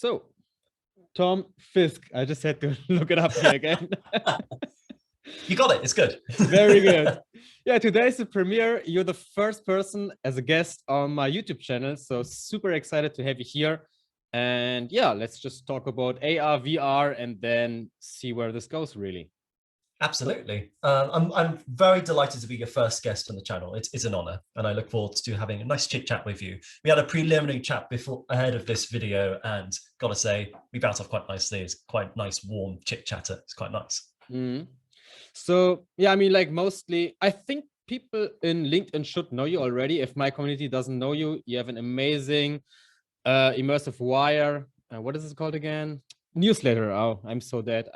So, Tom Ffiske, I just had to look it up here again. You got it. It's good. Very good. Yeah, today's the premiere. You're the first person as a guest on my YouTube channel. So super excited to have you here. And yeah, let's just talk about AR, VR, and then see where this goes, really. Absolutely. I'm very delighted to be your first guest on the channel. It's an honor, and I look forward to having a nice chit chat with you. We had a preliminary chat ahead of this video, and gotta say, we bounced off quite nicely. It's quite nice, warm chit chatter. It's quite nice. So yeah, I mean, like mostly, I think people in LinkedIn should know you already. If my community doesn't know you, you have an amazing immersive wire. What is it called again? Newsletter. Oh, I'm so dead.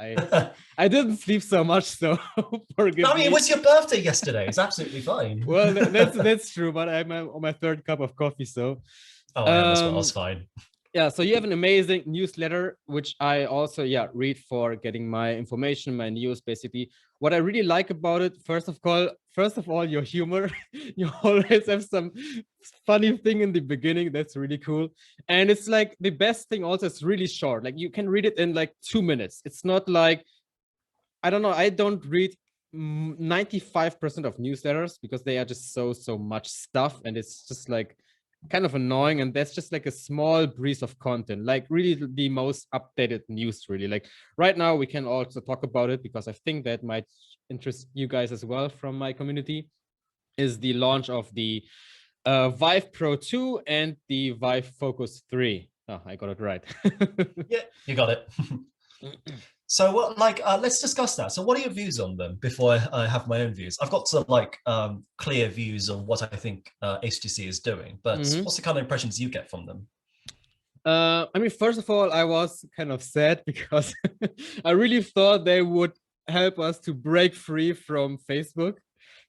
I didn't sleep so much, so forgive me. It was your birthday yesterday. It's absolutely fine. Well, that's true, but I'm on my third cup of coffee, so. Oh, I am as well. It's fine. Yeah, so you have an amazing newsletter, which I also read for getting my information, my news, basically. What I really like about it, first of all, your humor. You always have some funny thing in the beginning. That's really cool. And it's like the best thing also is really short. Like you can read it in like 2 minutes. It's not like, I don't know, I don't read 95% of newsletters because they are just so much stuff. And it's just like, kind of annoying, and that's just like a small breeze of content, like really the most updated news, really. Like right now we can also talk about it because I think that might interest you guys as well from my community, is the launch of the Vive Pro 2 and the Vive Focus 3. Oh, I got it right. Yeah, you got it. So what, let's discuss that. So what are your views on them before I have my own views? I've got some clear views on what I think HTC is doing, but what's the kind of impressions you get from them? I mean, first of all, I was kind of sad because I really thought they would help us to break free from Facebook,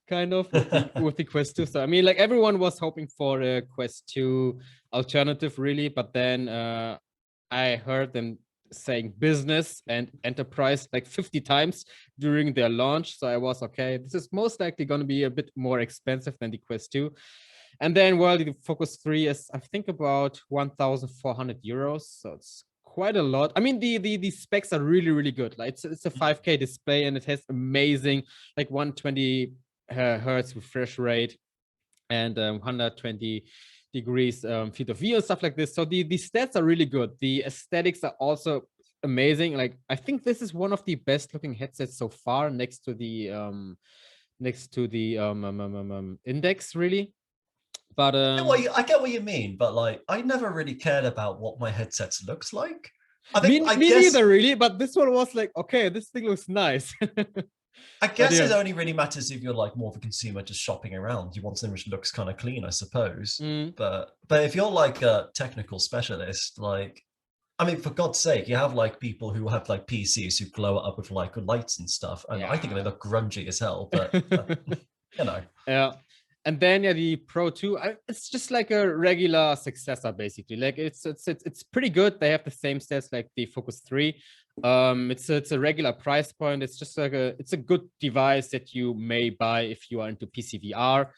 kind of, with the Quest 2. So, I mean, like everyone was hoping for a Quest 2 alternative, really, but then I heard them saying business and enterprise like 50 times during their launch. So I was, okay, this is most likely going to be a bit more expensive than the Quest 2. And then, well, the Focus 3 is, I think, about 1,400 euros. So it's quite a lot. I mean, the specs are really good. Like it's a 5K display, and it has amazing, like 120 hertz refresh rate and 120 degrees field of view and stuff like this. So the stats are really good. The aesthetics are also amazing. Like I think this is one of the best looking headsets so far, next to the Index, really. But I get what you mean, but like I never really cared about what my headsets looked like. Me neither, really. But this one was like, okay, this thing looks nice. I guess it only really matters if you're like more of a consumer just shopping around. You want something which looks kind of clean, I suppose. But if you're like a technical specialist, like, I mean, for God's sake, you have like people who have like PCs who glow up with like lights and stuff. And I think they look grungy as hell, but you know. Yeah. And then the Pro 2, it's just like a regular successor, basically. Like it's pretty good. They have the same stats like the Focus 3. It's a regular price point. It's just like it's a good device that you may buy if you are into PC VR.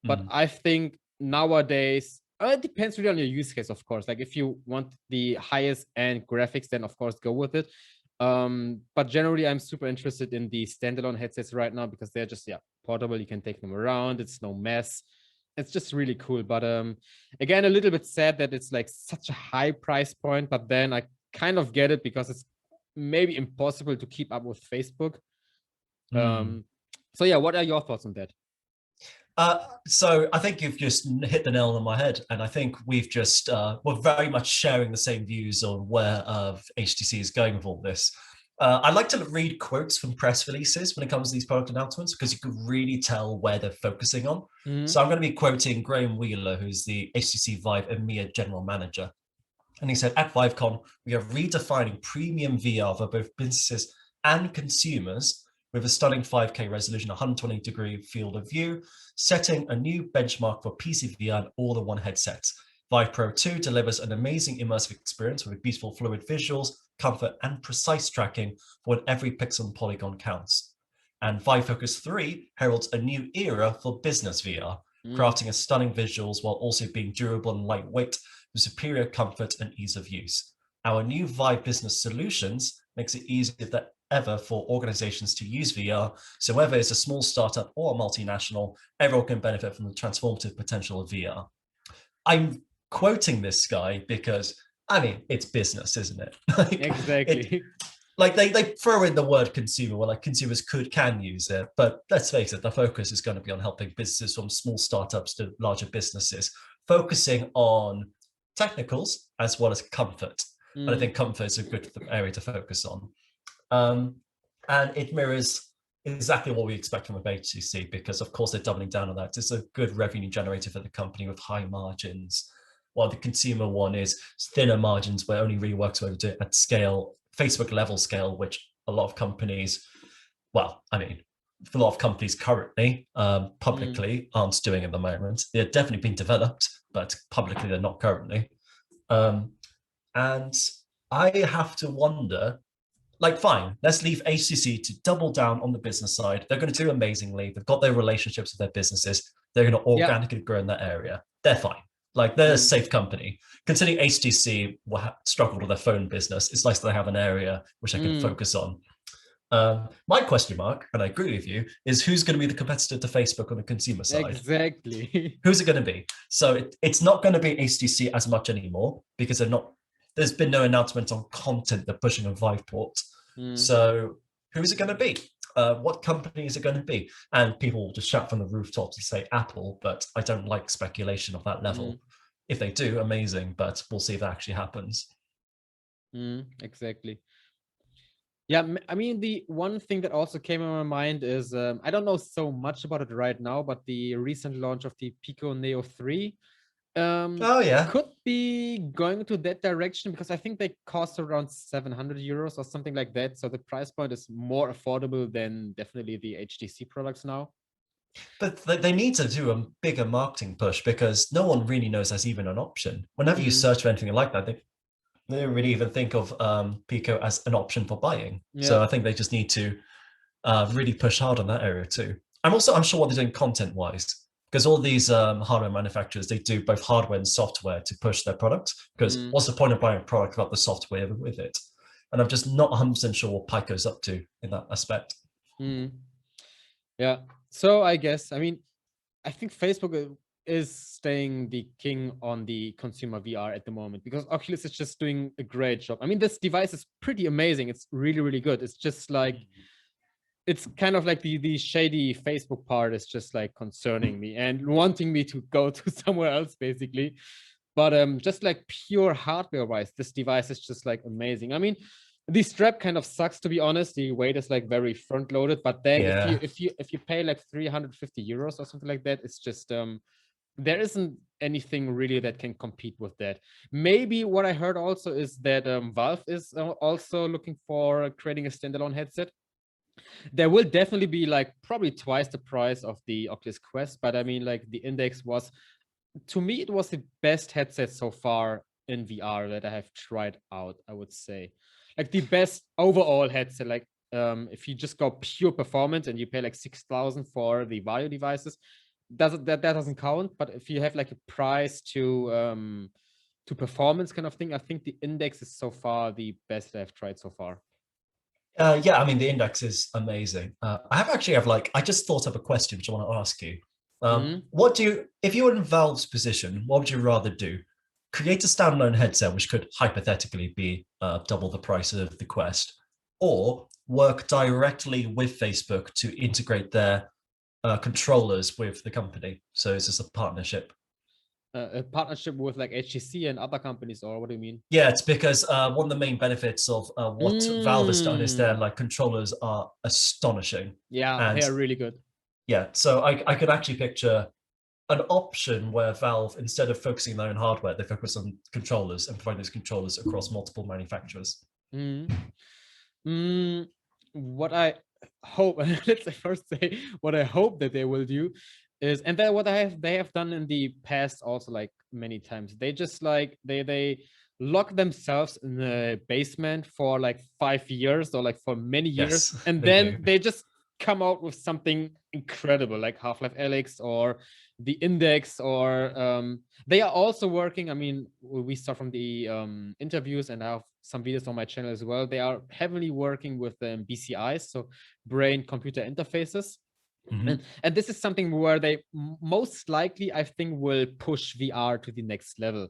But I think nowadays, it depends really on your use case, of course. Like if you want the highest end graphics, then of course go with it. But generally, I'm super interested in the standalone headsets right now because they're just portable. You can take them around. It's no mess. It's just really cool. But again, a little bit sad that it's like such a high price point. But then I kind of get it because it's maybe impossible to keep up with Facebook. So yeah, what are your thoughts on that? So I think you've just hit the nail on my head, and I think we've just we're very much sharing the same views on where HTC is going with all this. I like to read quotes from press releases when it comes to these product announcements because you can really tell where they're focusing on. So I'm going to be quoting Graham Wheeler, who's the HTC Vive EMEA general manager. And he said, at ViveCon, we are redefining premium VR for both businesses and consumers with a stunning 5K resolution, 120-degree field of view, setting a new benchmark for PC VR and all-in-one headsets. Vive Pro 2 delivers an amazing immersive experience with beautiful fluid visuals, comfort, and precise tracking for when every pixel and polygon counts. And Vive Focus 3 heralds a new era for business VR, crafting a stunning visuals while also being durable and lightweight with superior comfort and ease of use. Our new Vive Business Solutions makes it easier than ever for organizations to use VR. So whether it's a small startup or a multinational, everyone can benefit from the transformative potential of VR. I'm quoting this guy because, I mean, it's business, isn't it? Exactly. They throw in the word consumer, well, like consumers can use it, but let's face it, the focus is going to be on helping businesses from small startups to larger businesses, focusing on technicals as well as comfort. And I think comfort is a good area to focus on. And it mirrors exactly what we expect from a HTC, because of course they're doubling down on that. It's a good revenue generator for the company with high margins, while the consumer one is thinner margins where it only really works when you do it at scale, Facebook level scale, which a lot of companies, well, I mean, a lot of companies currently publicly aren't doing at the moment. They're definitely being developed, but publicly they're not currently. And I have to wonder, like, fine, let's leave HTC to double down on the business side. They're going to do amazingly. They've got their relationships with their businesses. They're going to organically grow in that area. They're fine. Like, they're a safe company. Considering HTC struggled with their phone business, it's nice that they have an area which they can focus on. My question mark, and I agree with you, is who's going to be the competitor to Facebook on the consumer side? Exactly. Who's it going to be? So it's not going to be HTC as much anymore, because there's been no announcement on content they're pushing on Viveport. So who's it going to be? What company is it going to be? And people will just shout from the rooftops and say Apple, but I don't like speculation of that level. If they do, amazing, but we'll see if that actually happens. Exactly. Yeah, I mean, the one thing that also came in my mind is, I don't know so much about it right now, but the recent launch of the Pico Neo 3 could be going to that direction, because I think they cost around 700 euros or something like that. So the price point is more affordable than definitely the HTC products now. But they need to do a bigger marketing push, because no one really knows that's even an option. Whenever you search for anything like that, they don't really even think of Pico as an option for buying. So I think they just need to really push hard on that area too. I'm unsure what they're doing content-wise, because all these hardware manufacturers, they do both hardware and software to push their product, because what's the point of buying a product without the software with it? And I'm just not 100% sure what Pico's up to in that aspect. Yeah, so I guess, I mean, I think Facebook is staying the king on the consumer VR at the moment, because Oculus is just doing a great job. I mean, this device is pretty amazing. It's really, really good. It's just like, it's kind of like the shady Facebook part is just like concerning me and wanting me to go to somewhere else, basically. But just like pure hardware wise, this device is just like amazing. I mean, the strap kind of sucks, to be honest. The weight is like very front loaded, but then if you pay like 350 euros or something like that, it's just there isn't anything really that can compete with that. Maybe what I heard also is that Valve is also looking for creating a standalone headset. There will definitely be like probably twice the price of the Oculus Quest, but I mean, like, the Index was, to me, it was the best headset so far in VR that I have tried out, I would say. Like, the best overall headset. Like, if you just go pure performance and you pay like 6,000 for the Vario devices, that doesn't count. But if you have like a price to performance kind of thing, I think the Index is so far the best I've tried so far. Yeah, I mean, the Index is amazing. I just thought of a question which I want to ask you. If you were in Valve's position, what would you rather do? Create a standalone headset, which could hypothetically be double the price of the Quest, or work directly with Facebook to integrate their controllers with the company? So is this a partnership? A partnership with like HTC and other companies, or what do you mean? Yeah, it's because one of the main benefits of what Valve has done is their like controllers are astonishing. Yeah, they are really good. Yeah, so I could actually picture an option where Valve, instead of focusing on their own hardware, they focus on controllers and provide those controllers across multiple manufacturers. What I hope, let's first say what I hope that they will do is, and then what they have done in the past also, like many times, they just like they lock themselves in the basement for like 5 years or like for many years, and then they just come out with something incredible, like Half-Life Alyx or the Index, or they are also working. I mean, we saw from the interviews, and I've some videos on my channel as well. They are heavily working with BCIs, so brain computer interfaces. And this is something where they most likely, I think, will push VR to the next level.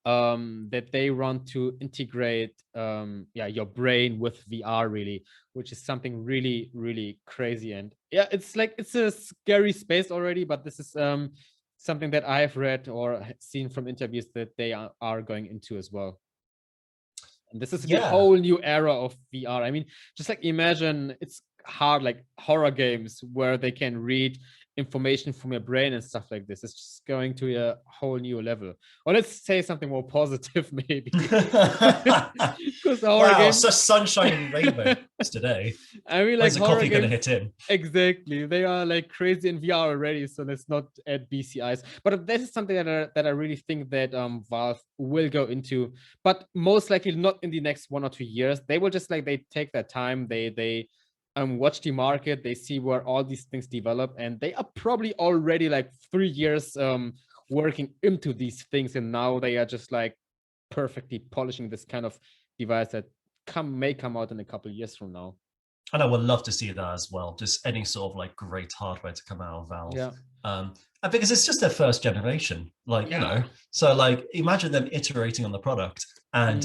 That they want to integrate your brain with VR, really, which is something really, really crazy. And yeah, it's like, it's a scary space already, but this is something that I've read or seen from interviews that they are going into as well. And this is a whole new era of VR. I mean, just like imagine, it's hard, like horror games where they can read information from your brain and stuff like this. It's just going to a whole new level. Or let's say something more positive, maybe. Because wow, games... such sunshine and rainbows today. I mean, like, when's the coffee gonna hit in? Exactly, they are like crazy in VR already. So let's not add BCIs. But this is something that I really think that Valve will go into, but most likely not in the next 1 or 2 years. They will just like, they take their time. They watch the market, they see where all these things develop, and they are probably already like 3 years working into these things, and now they are just like perfectly polishing this kind of device that may come out in a couple of years from now. And I would love to see that as well, just any sort of like great hardware to come out of Valve. Yeah. And because it's just their first generation, like, you know, so like imagine them iterating on the product. And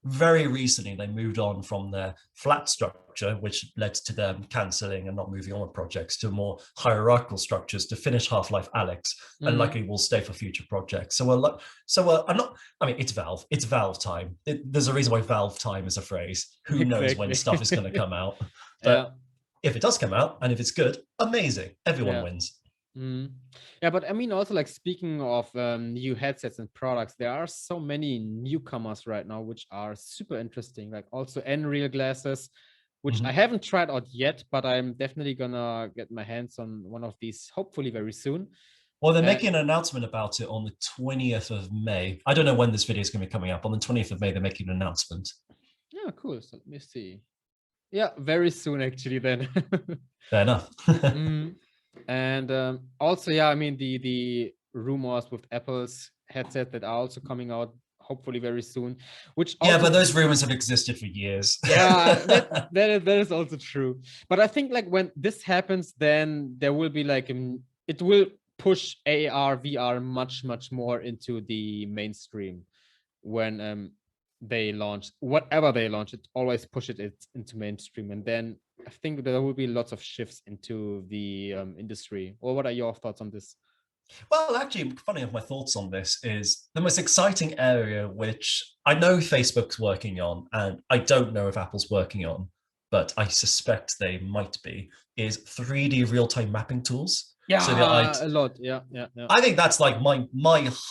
very recently they moved on from their flat structure, which led to them cancelling and not moving on with projects, to more hierarchical structures to finish Half-Life Alyx, and likely will stay for future projects. So I'm not, I mean, it's Valve time. There's a reason why Valve time is a phrase. Who knows when stuff is going to come out? But if it does come out and if it's good, amazing, everyone wins. Yeah, but I mean, also, like, speaking of new headsets and products, there are so many newcomers right now which are super interesting, like also Nreal glasses, which I haven't tried out yet, but I'm definitely gonna get my hands on one of these hopefully very soon. Well, they're making an announcement about it on the 20th of May. I don't know when this video is going to be coming up. On the 20th of May, they're making an announcement. Yeah, cool. So let me see. Yeah, very soon, actually, then. Fair enough. And also, yeah, I mean, the rumors with Apple's headset that are also coming out hopefully very soon, which also... but those rumors have existed for years. Yeah, that is also true. But I think, like, when this happens, then there will be like it will push AR VR much more into the mainstream. When they launch whatever they launch, it always pushes it into mainstream, and then I think there will be lots of shifts into the industry. Or what are your thoughts on this? Well, actually, funny enough, my thoughts on this is the most exciting area, which I know Facebook's working on, and I don't know if Apple's working on, but I suspect they might be, is 3D real-time mapping tools. Yeah, so a lot. Yeah. I think that's like my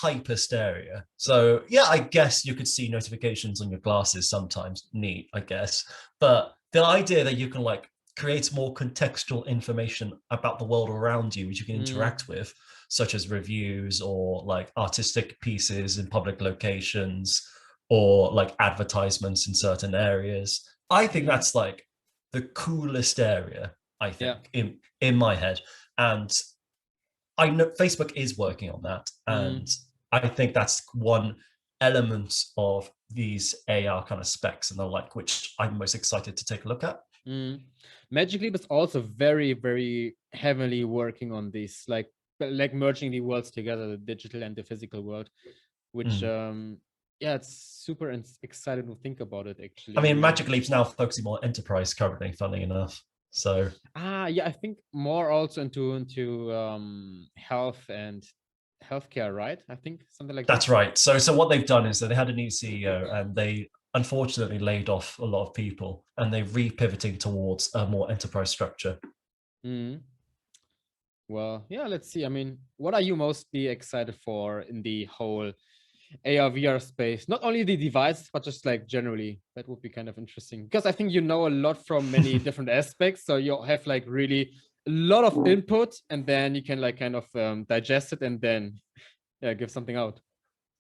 hypest area. So yeah, I guess you could see notifications on your glasses sometimes. Neat, I guess. But the idea that you can like create more contextual information about the world around you, which you can interact with, such as reviews or like artistic pieces in public locations or like advertisements in certain areas. I think that's like the coolest area, I think, in my head. And I know Facebook is working on that. And I think that's one element of these AR kind of specs and the like, which I'm most excited to take a look at. Magic Leap is also very, very heavily working on this, like merging the worlds together, the digital and the physical world, which it's super excited to think about it, actually. I mean, Magic Leap's now focusing more on enterprise currently, funnily enough. So yeah, I think more also into health and healthcare, right? I think something like that's right. So what they've done is that they had a new CEO and they unfortunately laid off a lot of people, and they're re-pivoting towards a more enterprise structure. Well, yeah, let's see. I mean, what are you mostly excited for in the whole AR VR space? Not only the device, but just like generally. That would be kind of interesting, because I think you know a lot from many different aspects, so you have like really a lot of input, and then you can like kind of digest it and then give something out.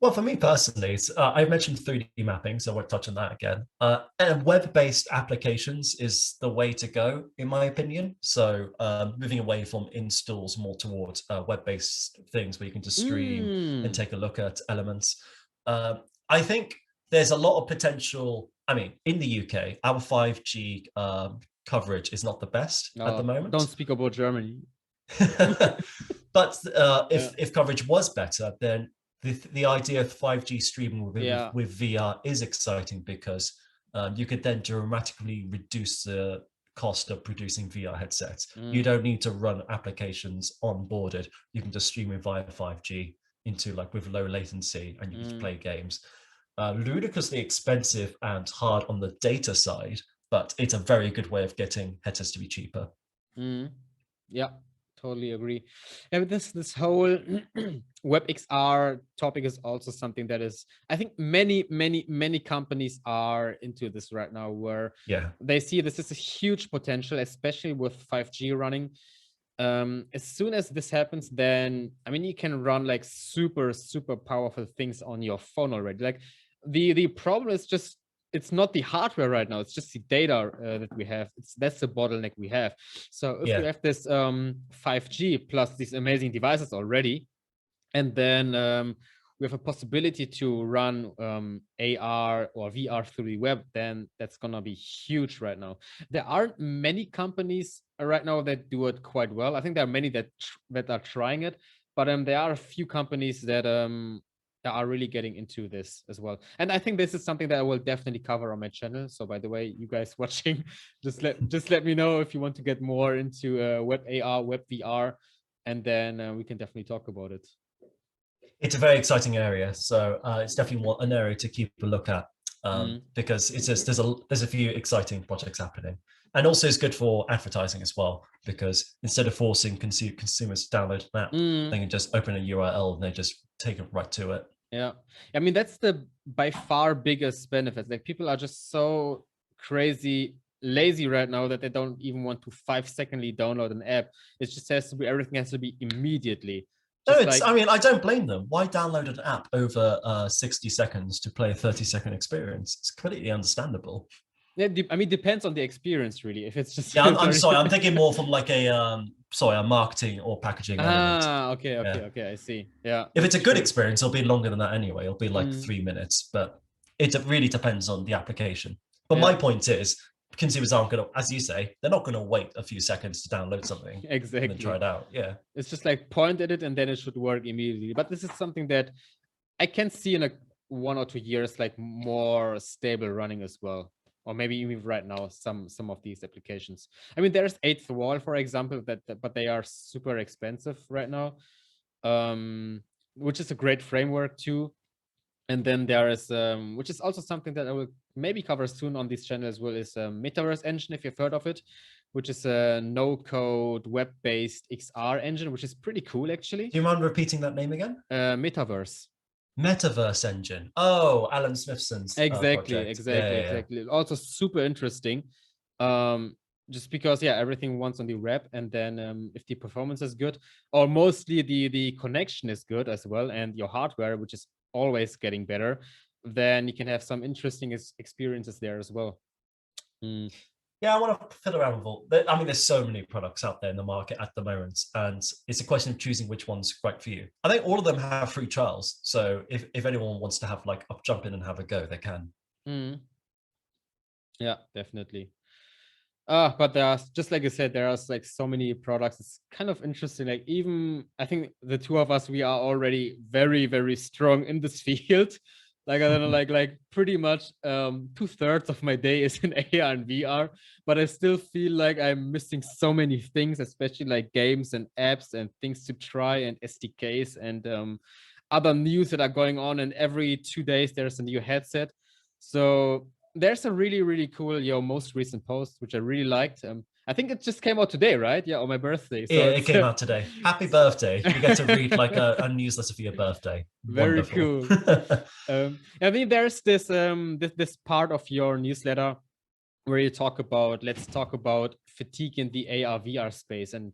Well, for me personally, I mentioned 3D mapping, so I won't touch on that again. And web-based applications is the way to go, in my opinion. So moving away from installs more towards web-based things where you can just stream and take a look at elements. I think there's a lot of potential I mean, in the UK, our 5G coverage is not the best at the No, moment. don't speak about Germany. But Yeah. if coverage was better, then the idea of 5G streaming Yeah. with VR is exciting, because you could then dramatically reduce the cost of producing VR headsets. You don't need to run applications onboarded. You can just stream it via 5G into like with low latency, and you can play games. Ludicrously expensive and hard on the data side, but it's a very good way of getting headsets to be cheaper. Yeah, totally agree. Yeah, but this whole web XR topic is also something that is, I think many companies are into this right now, where they see this is a huge potential, especially with 5G running. As soon as this happens, then I mean, you can run like super powerful things on your phone already. Like the problem is just, it's not the hardware right now, it's just the data that we have. That's the bottleneck we have. So if we have this 5G plus these amazing devices already, and then we have a possibility to run AR or VR through the web, then that's gonna be huge right now. There aren't many companies right now that do it quite well. I think there are many that are trying it, but there are a few companies that are really getting into this as well. And I think this is something that I will definitely cover on my channel. So by the way, you guys watching, just let me know if you want to get more into web AR, web VR, and then we can definitely talk about it. It's a very exciting area, so it's definitely an area to keep a look at, because it's just there's a few exciting projects happening, and also it's good for advertising as well, because instead of forcing consumers to download an app, they can just open a URL and they just take it right to it. Yeah, I mean, that's the by far biggest benefit. Like, people are just so crazy lazy right now that they don't even want to 5-secondly download an app. It just has to be, everything has to be immediately. No, it's, I mean, I don't blame them. Why download an app over 60 seconds to play a 30-second experience? It's completely understandable. Yeah, I mean, depends on the experience, really. If it's just, yeah, I'm sorry, I'm thinking more from like a marketing or packaging element. Okay, I see. Yeah, if it's a good experience, it'll be longer than that anyway. It'll be like 3 minutes, but it really depends on the application. But my point is, consumers aren't going to, as you say, they're not going to wait a few seconds to download something exactly and then try it out. Yeah, it's just like point at it and then it should work immediately. But this is something that I can see in 1 or 2 years, like more stable running as well, or maybe even right now some of these applications. I mean, there's Eighth Wall, for example, but they are super expensive right now, which is a great framework too. And then there is which is also something that I will maybe cover soon on this channel as well, is Metaverse Engine, if you've heard of it, which is a no-code web-based XR engine, which is pretty cool actually. Do you mind repeating that name again? Metaverse Engine. Oh, Alan Smithson's exactly. Also super interesting, just because everything runs on the web, and then if the performance is good, or mostly the connection is good as well, and your hardware, which is always getting better, then you can have some interesting experiences there as well. Yeah, I want to fiddle around with all. I mean, there's so many products out there in the market at the moment, and it's a question of choosing which one's right for you. I think all of them have free trials, so if anyone wants to have like jump in and have a go, they can. Yeah, definitely. But there's, just like I said, there are like so many products. It's kind of interesting. Like, even I think the two of us, we are already very strong in this field. Like, I don't know, like pretty much 2/3 of my day is in AR and VR, but I still feel like I'm missing so many things, especially like games and apps and things to try, and SDKs and other news that are going on. And every 2 days there's a new headset. So there's a really cool your most recent post, which I really liked. I think it just came out today, right? Yeah, on my birthday. So yeah, it came out today. Happy birthday. You get to read like a newsletter for your birthday. Very Wonderful. Cool. I mean, there's this this part of your newsletter where you talk about, let's talk about fatigue in the AR VR space. And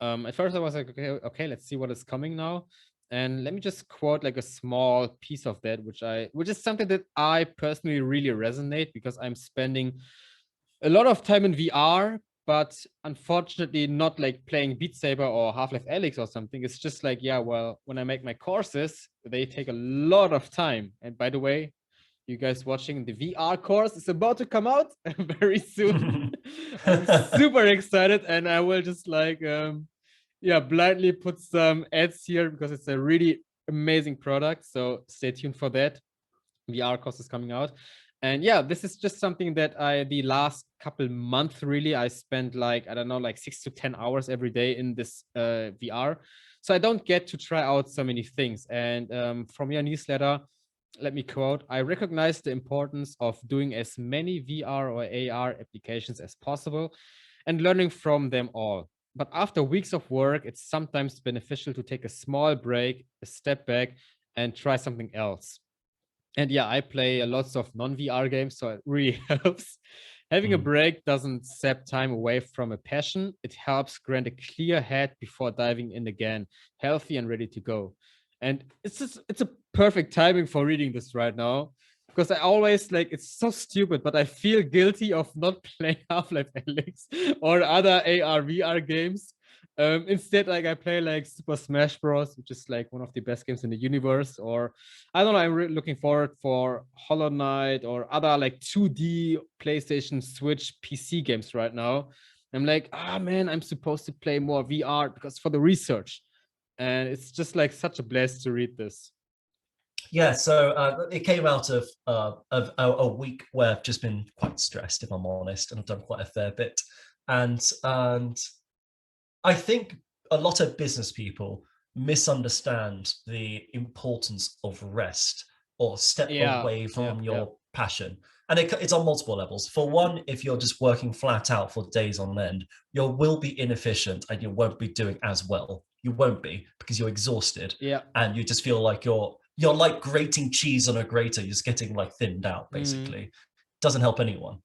at first I was like, okay, let's see what is coming now. And let me just quote like a small piece of that, which is something that I personally really resonate, because I'm spending a lot of time in VR, but unfortunately not like playing Beat Saber or Half-Life Alyx or something. It's just like, yeah, well, when I make my courses, they take a lot of time. And by the way, you guys watching, the VR course is about to come out very soon. I'm super excited, and I will just like blindly put some ads here because it's a really amazing product. So stay tuned for that. VR course is coming out. And yeah, this is just something that the last couple months, really, I spent like, I don't know, like 6 to 10 hours every day in this VR. So I don't get to try out so many things. And from your newsletter, let me quote, I recognize the importance of doing as many VR or AR applications as possible and learning from them all. But after weeks of work, it's sometimes beneficial to take a small break, a step back, and try something else. And yeah, I play lots of non-VR games, so it really helps. Having a break doesn't sap time away from a passion. It helps grant a clear head before diving in again, healthy and ready to go. And it's a perfect timing for reading this right now, because I always like, it's so stupid, but I feel guilty of not playing Half-Life Alyx or other AR VR games. Instead, like I play like Super Smash Bros, which is like one of the best games in the universe, or I don't know, I'm really looking forward for Hollow Knight or other like 2D PlayStation, Switch, PC games right now. I'm like, man, I'm supposed to play more VR because for the research. And it's just like such a blast to read this. Yeah, so it came out of a week where I've just been quite stressed, if I'm honest, and I've done quite a fair bit. And I think a lot of business people misunderstand the importance of rest or step away from your passion. And it's on multiple levels. For one, if you're just working flat out for days on end, you will be inefficient and you won't be doing as well. You won't be because you're exhausted. Yeah. And you just feel like you're like grating cheese on a grater. You're just getting like thinned out, basically. Doesn't help anyone.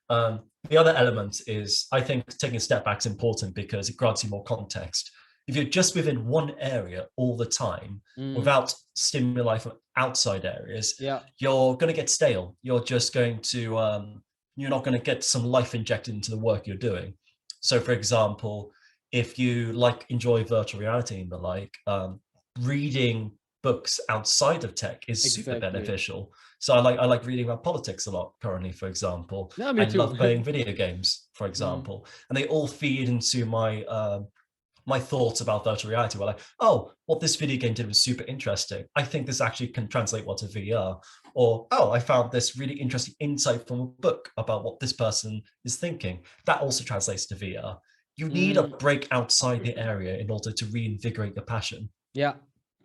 The other element is, I think taking a step back is important because it grants you more context. If you're just within one area all the time without stimuli from outside areas, you're going to get stale. You're just going to, you're not going to get some life injected into the work you're doing. So for example, if you enjoy virtual reality and the like, reading books outside of tech is super beneficial. So I like reading about politics a lot currently, for example. Yeah, me too. I love playing video games, for example, and they all feed into my my thoughts about virtual reality. Where like, oh, what this video game did was super interesting. I think this actually can translate well to VR. Or, oh, I found this really interesting insight from a book about what this person is thinking. That also translates to VR. You need a break outside the area in order to reinvigorate your passion. Yeah,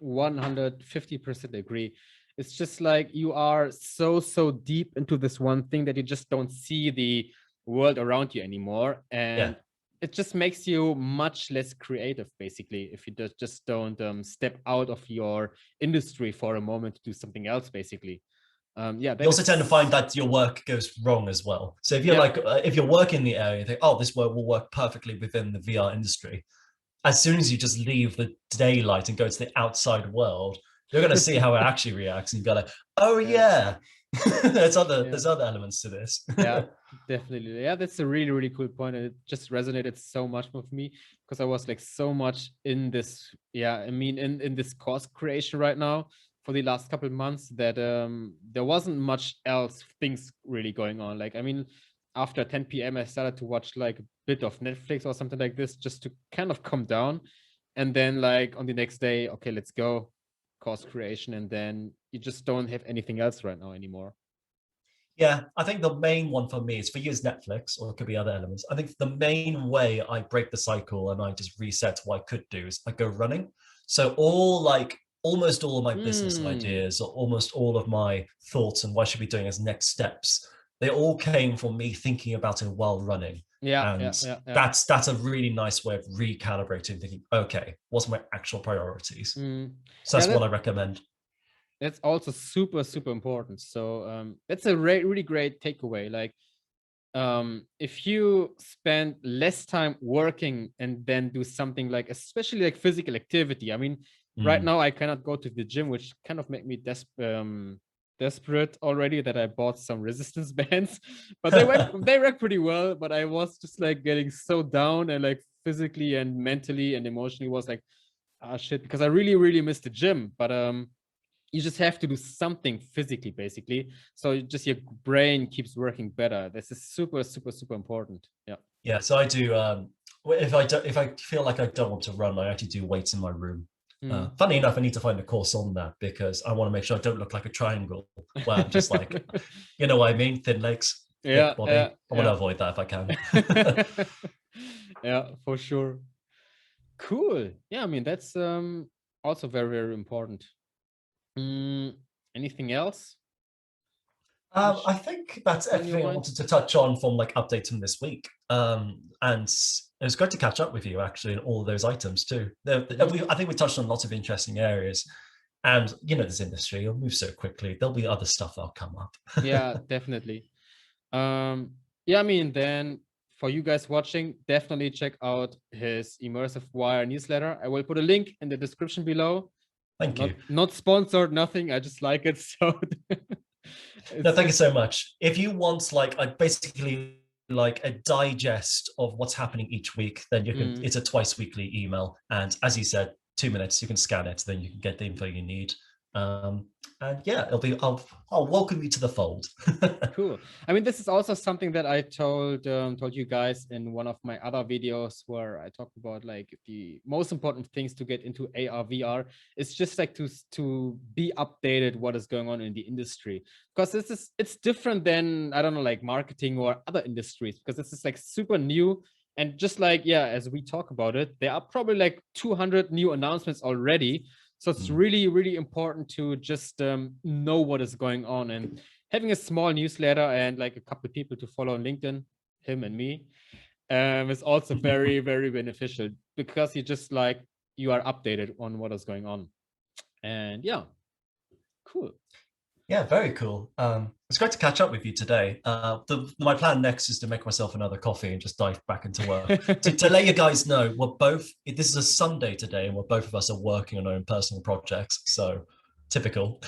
150% agree. It's just like you are so deep into this one thing that you just don't see the world around you anymore. And it just makes you much less creative, basically, if you just don't step out of your industry for a moment to do something else, basically. You also tend to find that your work goes wrong as well. So if you're if you're working in the area, you think, oh, this work will work perfectly within the VR industry. As soon as you just leave the daylight and go to the outside world, you're going to see how it actually reacts, and you go like, oh yeah, there's other elements to this. Yeah, definitely. Yeah, that's a really cool point, and it just resonated so much with me because I was like so much in this. Yeah, I mean, in this course creation right now for the last couple of months that there wasn't much else things really going on. Like, I mean, after 10 p.m. I started to watch like a bit of Netflix or something like this just to kind of calm down, and then like on the next day, okay, let's go course creation, and then you just don't have anything else right now anymore. Yeah, I think the main one for me is, for you is Netflix, or it could be other elements. I think the main way I break the cycle and I just reset what I could do is I go running. So almost all of my business ideas, or almost all of my thoughts and what I should be doing as next steps, they all came from me thinking about it while running. That's a really nice way of recalibrating, thinking, okay, what's my actual priorities? So that's what I recommend. That's also super important. So that's a really great takeaway. Like, if you spend less time working and then do something like, especially like physical activity. I mean, right now I cannot go to the gym, which kind of make me desperate already, that I bought some resistance bands, but they work pretty well. But I was just like getting so down, and like physically and mentally and emotionally was like, ah, shit, because I really miss the gym. But you just have to do something physically, basically. So just your brain keeps working better. This is super, super, super important. Yeah. Yeah. So I do. If I feel like I don't want to run, I actually do weights in my room. Funny enough, I need to find a course on that because I want to make sure I don't look like a triangle where I'm just like, you know what I mean? Thin legs, Yeah, thick body. I want to avoid that if I can. Yeah, for sure. Cool. Yeah, I mean, that's also very, very important. Anything else? I think that's everything I wanted to touch on from like updates from this week. And it was great to catch up with you actually in all of those items too. I think we touched on lots of interesting areas. And you know, this industry will move so quickly. There'll be other stuff that'll come up. Yeah, definitely. Yeah, I mean, then for you guys watching, definitely check out his Immersive Wire newsletter. I will put a link in the description below. Thank you. Not sponsored, nothing. I just like it. So no, thank you so much. If you want basically like a digest of what's happening each week, then you can, it's a twice weekly email. And as you said, 2 minutes, you can scan it, then you can get the info you need. And yeah, I'll welcome you to the fold. Cool. I mean, this is also something that I told you guys in one of my other videos where I talked about like the most important things to get into AR VR. It's just like to be updated what is going on in the industry, because it's different than, I don't know, like marketing or other industries, because this is like super new. And just like, yeah, as we talk about it, there are probably like 200 new announcements already. So it's really, really important to just know what is going on, and having a small newsletter and like a couple of people to follow on LinkedIn, him and me, is also very, very beneficial, because you are updated on what is going on. And yeah, cool. Yeah, very cool. It's great to catch up with you today. My plan next is to make myself another coffee and just dive back into work. to let you guys know, this is a Sunday today, and both of us are working on our own personal projects. So typical.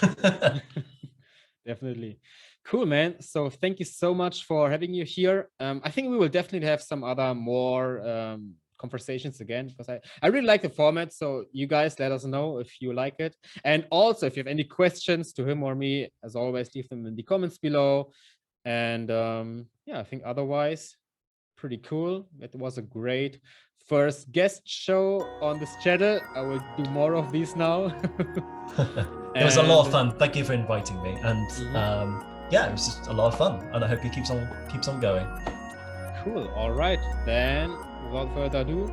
Definitely. Cool, man. So thank you so much for having you here. I think we will definitely have some other more conversations again, because I really like the format. So you guys let us know if you like it. And also, if you have any questions to him or me, as always, leave them in the comments below. And yeah, I think otherwise, pretty cool. It was a great first guest show on this channel. I will do more of these now. It was a lot of fun. Thank you for inviting me. And yeah, it was just a lot of fun. And I hope he keeps on going. Cool. All right. Then without further ado,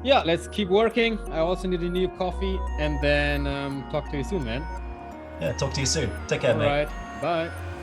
yeah, let's keep working. I also need a new coffee, and then talk to you soon, man. Yeah, talk to you soon. Take care, mate. All right. Bye.